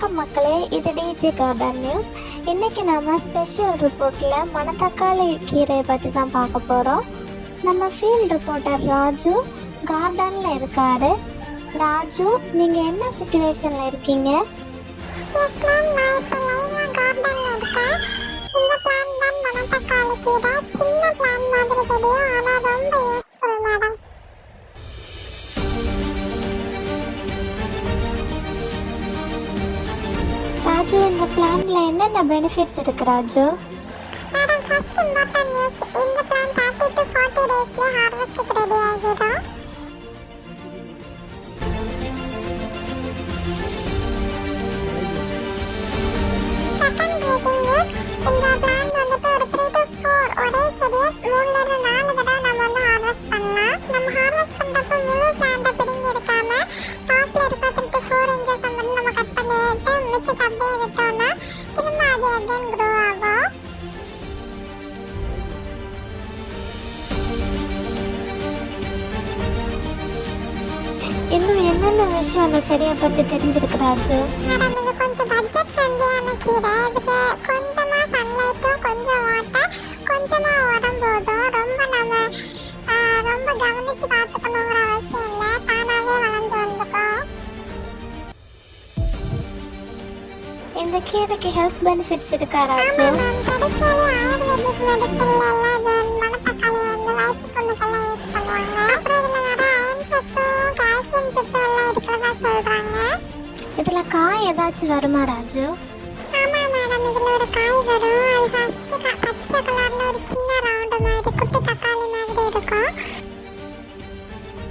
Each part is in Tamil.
வணக்கம் மக்களே, இது டிஜி கார்டன் நியூஸ். இன்னைக்கு நம்ம ஸ்பெஷல் ரிப்போர்ட்டில் மணத்தக்காளி கீரையை பற்றி தான் பார்க்க போகிறோம். நம்ம ஃபீல்ட் ரிப்போர்ட்டர் ராஜு கார்டனில் இருக்காரு. ராஜு, நீங்கள் என்ன சுச்சுவேஷனில் இருக்கீங்க? எஸ் மேம், நான் இப்போ லைவாக கார்டனில் இருக்கேன். இந்த பிளான் தான் மணத்தக்காளி கீரை. சின்ன பிளான் மாதிரி தெரியும், ஆனால் ரொம்ப யூஸ்ஃபுல் மேடம். ராஜு, இந்த பிளான்ல என்னென்ன பெனிஃபிட்ஸ் இருக்கு Raju? Madam, first important news, இந்த பிளான் 30 to 40 டேஸ்ல ஹார்வெஸ்ட்க்கு ரெடி ஆகிடும். செகண்ட் பிரேக்கிங் நியூஸ், இந்த பிளான் வந்துட்டு ஒரு 3 to 4 ஒரே செடியை 3 ல இருந்து 4 தடவை நம்ம வந்து ஹார்வெஸ்ட் பண்ணலாம். நம்ம ஹார்வெஸ்ட் பண்றப்ப முழு பிளான்ட்டை பிடுங்கி எடுக்காம டாப்ல இருக்க 3 to 4 இன்ச்சஸ் வந்து நம்ம கட் பண்ணிட்டு மிச்சத்தை அப்படியே விட்டோம்னா திரும்ப அது அகைன் க்ரோ ஆகும். இன்னும் என்னென்ன விஷயம் அந்த செடியை பற்றி தெரிஞ்சிருக்கு ராஜு? மேடம், இது கொஞ்சம் பட்ஜெட் ஃப்ரெண்ட்லியான கீரை. இதுக்கு கொஞ்சமா சன்லைட்டும் கொஞ்சம் வாட்டர் கொஞ்சமா உரம் போதும். ரொம்ப கவனிச்சு பார்த்துக்கணுங்கிற அவசியம் இல்லை, தானாவே வளர்ந்து வந்துக்கும். இந்த கீரைக்கு ஹெல்த் பெனிஃபிட்ஸ் இருக்கா ராஜு? ட்ரெடிஷ்னலி ஆயுர்வேதிக் மெடிசன்ல எல்லாம் இது மணத்தக்காளி வந்து வயிற்று புண்ணுக்கெல்லாம் யூஸ் பண்ணுவாங்க. அப்புறம் இதுல நிறைய அயன் சத்தும் கால்சியம் சத்தும் எல்லாம் இருக்கிறதா சொல்றாங்க. இதில் காய் ஏதாச்சும் வருமா ராஜு? ஆமா மேடம், இதுல ஒரு காய் வரும். அது ஃபர்ஸ்ட் பச்சை கலர்ல ஒரு சின்ன ரவுண்ட் மாதிரி குட்டி தக்காளி மாதிரி இருக்கும்.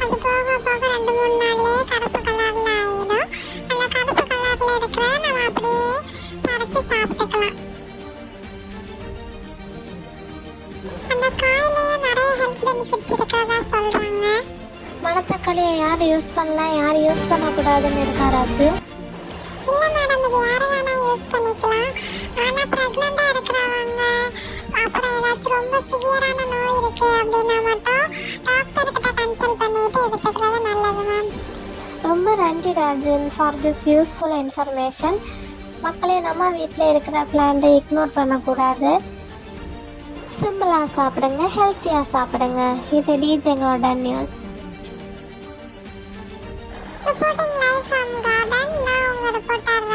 அது போக போக 2-3 நாள்லயே கருப்பு கலர்ல ஆயிடும். அந்த கருப்பு கலர்ல இருக்கிறத நம்ம அப்படியே பறிச்சு சாப்பிட்டுக்கலாம். அந்த காயிலேயே நிறைய ஹெல்த் பெனிஃபிட்ஸ் இருக்கிறதா சொல்றாங்க. மணத்தக்காளியை யார் யூஸ் பண்ணலாம், யார் யூஸ் பண்ணக்கூடாதுன்னு இருக்கா ராஜு? இல்ல மேடம், இது யாரு வேணா யூஸ் பண்ணிக்கலாம். ஆனா பிரெக்னெண்டா இருக்கிறவங்க, அப்புறம் ஏதாச்சும் ரொம்ப சிவியரான நோய் இருக்கு அப்படின்னா மட்டும் டாக்டர் கிட்ட கன்சல்ட் பண்ணிட்டு எடுத்துக்கிறது நல்லது மேம். ரொம்ப நன்றி Raju for this useful information. மக்களே, நம்ம வீட்டில் இருக்கிற பிளான்ட்டை இக்னோர் பண்ணக்கூடாது. சிம்பிளாக சாப்பிடுங்க, ஹெல்த்தியாக சாப்பிடுங்க. இது DJ garden news. Reporting live from garden, நான் உங்க ரிப்போர்ட்டர்